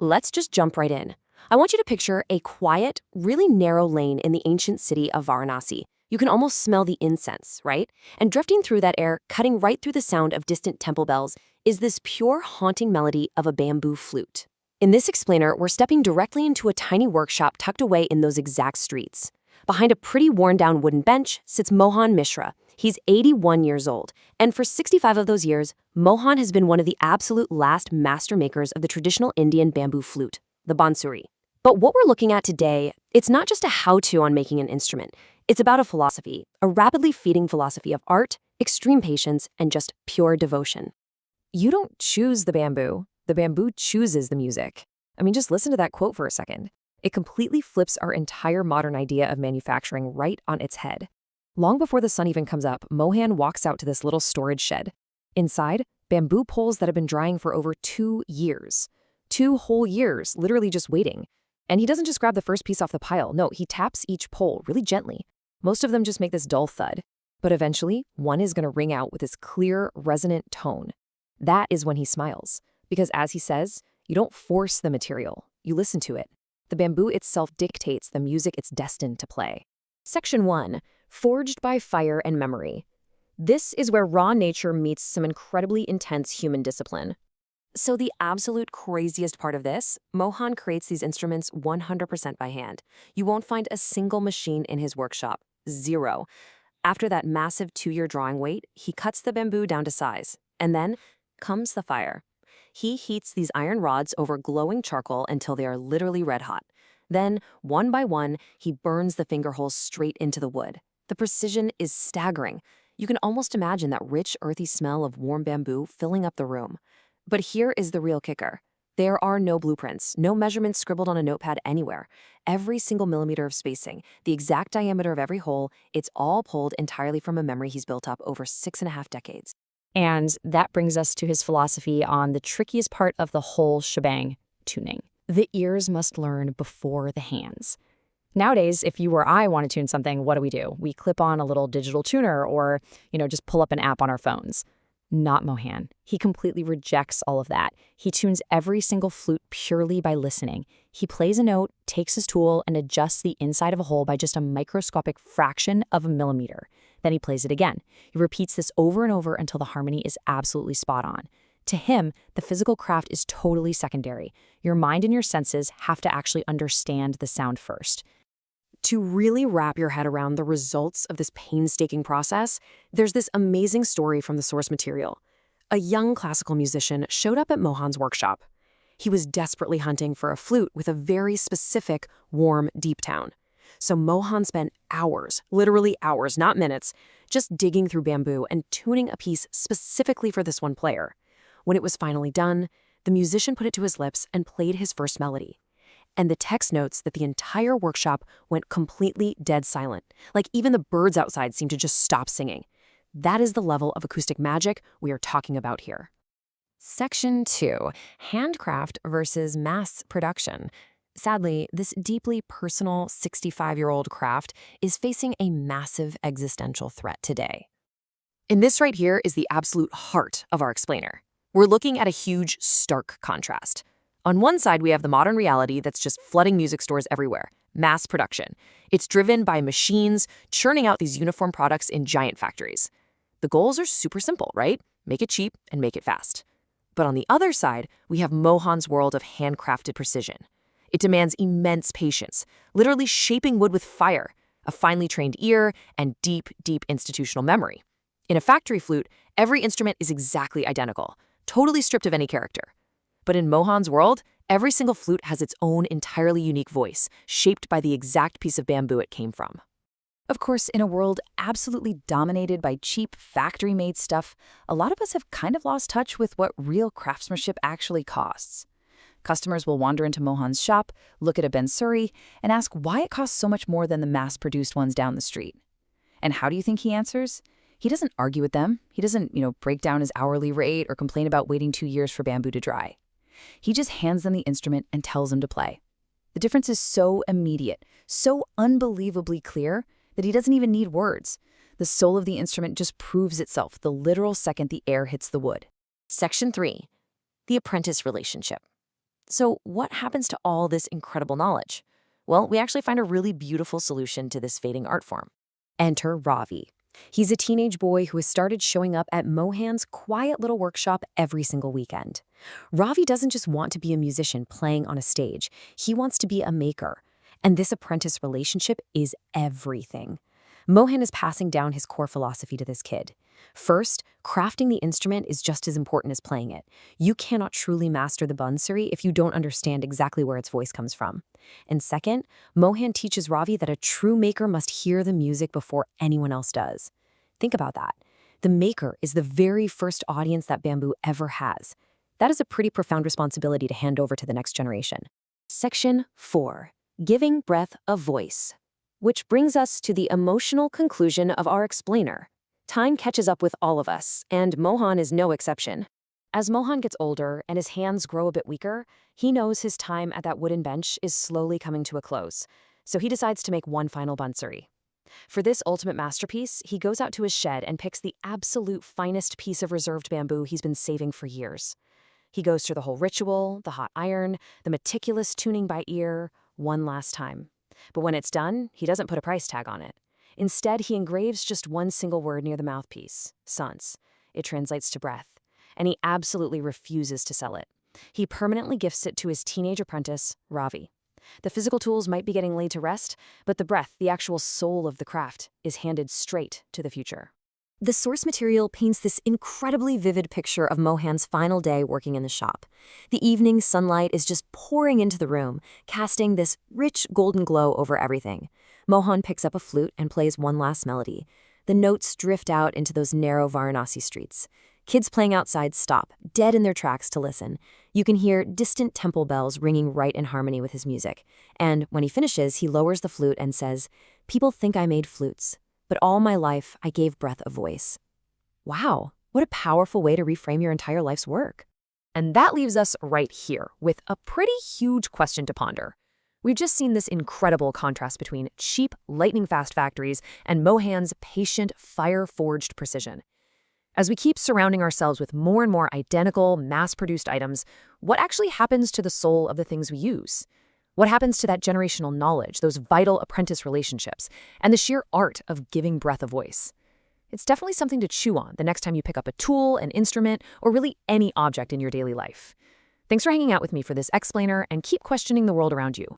Let's just jump right in. I want you to picture a quiet, really narrow lane in the ancient city of Varanasi. You can almost smell the incense, right? And drifting through that air, cutting right through the sound of distant temple bells, is this pure, haunting melody of a bamboo flute. In this explainer, we're stepping directly into a tiny workshop tucked away in those exact streets. Behind a pretty worn-down wooden bench sits Mohan Mishra. He's 81 years old, and for 65 of those years, Mohan has been one of the absolute last master makers of the traditional Indian bamboo flute, the Bansuri. But what we're looking at today, it's not just a how-to on making an instrument. It's about a philosophy, a rapidly feeding philosophy of art, extreme patience, and just pure devotion. You don't choose the bamboo chooses the music. I mean, just listen to that quote for a second. It completely flips our entire modern idea of manufacturing right on its head. Long before the sun even comes up, Mohan walks out to this little storage shed. Inside, bamboo poles that have been drying for over 2 years. 2 whole years, literally just waiting. And he doesn't just grab the first piece off the pile. No, he taps each pole really gently. Most of them just make this dull thud. But eventually, one is going to ring out with this clear, resonant tone. That is when he smiles. Because as he says, you don't force the material, you listen to it. The bamboo itself dictates the music it's destined to play. Section 1. Forged by fire and memory. This is where raw nature meets some incredibly intense human discipline. So the absolute craziest part of this, Mohan creates these instruments 100% by hand. You won't find a single machine in his workshop. 0. After that massive 2-year drawing wait, he cuts the bamboo down to size. And then comes the fire. He heats these iron rods over glowing charcoal until they are literally red hot. Then, one by one, he burns the finger holes straight into the wood. The precision is staggering. You can almost imagine that rich, earthy smell of warm bamboo filling up the room. But here is the real kicker. There are no blueprints, no measurements scribbled on a notepad anywhere. Every single millimeter of spacing, the exact diameter of every hole, it's all pulled entirely from a memory he's built up over 6.5 decades. And that brings us to his philosophy on the trickiest part of the whole shebang, tuning. The ears must learn before the hands. Nowadays, if you or I want to tune something, what do? We clip on a little digital tuner or, just pull up an app on our phones. Not Mohan. He completely rejects all of that. He tunes every single flute purely by listening. He plays a note, takes his tool, and adjusts the inside of a hole by just a microscopic fraction of a millimeter. Then he plays it again. He repeats this over and over until the harmony is absolutely spot on. To him, the physical craft is totally secondary. Your mind and your senses have to actually understand the sound first. To really wrap your head around the results of this painstaking process, there's this amazing story from the source material. A young classical musician showed up at Mohan's workshop. He was desperately hunting for a flute with a very specific, warm, deep tone. So Mohan spent hours, literally hours, not minutes, just digging through bamboo and tuning a piece specifically for this one player. When it was finally done, the musician put it to his lips and played his first melody. And the text notes that the entire workshop went completely dead silent, like even the birds outside seemed to just stop singing. That is the level of acoustic magic we are talking about here. Section 2. Handcraft versus mass production. Sadly, this deeply personal 65-year-old craft is facing a massive existential threat today. And this right here is the absolute heart of our explainer. We're looking at a huge, stark contrast. On one side, we have the modern reality that's just flooding music stores everywhere, mass production. It's driven by machines churning out these uniform products in giant factories. The goals are super simple, right? Make it cheap and make it fast. But on the other side, we have Mohan's world of handcrafted precision. It demands immense patience, literally shaping wood with fire, a finely trained ear, and deep, deep institutional memory. In a factory flute, every instrument is exactly identical, totally stripped of any character. But in Mohan's world, every single flute has its own entirely unique voice, shaped by the exact piece of bamboo it came from. Of course, in a world absolutely dominated by cheap, factory-made stuff, a lot of us have kind of lost touch with what real craftsmanship actually costs. Customers will wander into Mohan's shop, look at a Bansuri, and ask why it costs so much more than the mass-produced ones down the street. And how do you think he answers? He doesn't argue with them. He doesn't, break down his hourly rate or complain about waiting 2 years for bamboo to dry. He just hands them the instrument and tells them to play. The difference is so immediate, so unbelievably clear, that he doesn't even need words. The soul of the instrument just proves itself the literal second the air hits the wood. Section 3. The apprentice relationship. So, what happens to all this incredible knowledge? Well, we actually find a really beautiful solution to this fading art form. Enter Ravi. He's a teenage boy who has started showing up at Mohan's quiet little workshop every single weekend. Ravi doesn't just want to be a musician playing on a stage, he wants to be a maker. And this apprentice relationship is everything. Mohan is passing down his core philosophy to this kid. First, crafting the instrument is just as important as playing it. You cannot truly master the Bansuri if you don't understand exactly where its voice comes from. And second, Mohan teaches Ravi that a true maker must hear the music before anyone else does. Think about that. The maker is the very first audience that bamboo ever has. That is a pretty profound responsibility to hand over to the next generation. Section 4. Giving breath a voice. Which brings us to the emotional conclusion of our explainer. Time catches up with all of us, and Mohan is no exception. As Mohan gets older and his hands grow a bit weaker, he knows his time at that wooden bench is slowly coming to a close, so he decides to make one final bansuri. For this ultimate masterpiece, he goes out to his shed and picks the absolute finest piece of reserved bamboo he's been saving for years. He goes through the whole ritual, the hot iron, the meticulous tuning by ear, one last time. But when it's done, he doesn't put a price tag on it. Instead, he engraves just one single word near the mouthpiece, sans. It translates to breath, and he absolutely refuses to sell it. He permanently gifts it to his teenage apprentice, Ravi. The physical tools might be getting laid to rest, but the breath, the actual soul of the craft, is handed straight to the future. The source material paints this incredibly vivid picture of Mohan's final day working in the shop. The evening sunlight is just pouring into the room, casting this rich golden glow over everything. Mohan picks up a flute and plays one last melody. The notes drift out into those narrow Varanasi streets. Kids playing outside stop, dead in their tracks to listen. You can hear distant temple bells ringing right in harmony with his music. And when he finishes, he lowers the flute and says, "People think I made flutes, but all my life I gave breath a voice." Wow, what a powerful way to reframe your entire life's work. And that leaves us right here with a pretty huge question to ponder. We've just seen this incredible contrast between cheap, lightning-fast factories and Mohan's patient, fire-forged precision. As we keep surrounding ourselves with more and more identical, mass-produced items, what actually happens to the soul of the things we use? What happens to that generational knowledge, those vital apprentice relationships, and the sheer art of giving breath a voice? It's definitely something to chew on the next time you pick up a tool, an instrument, or really any object in your daily life. Thanks for hanging out with me for this explainer, and keep questioning the world around you.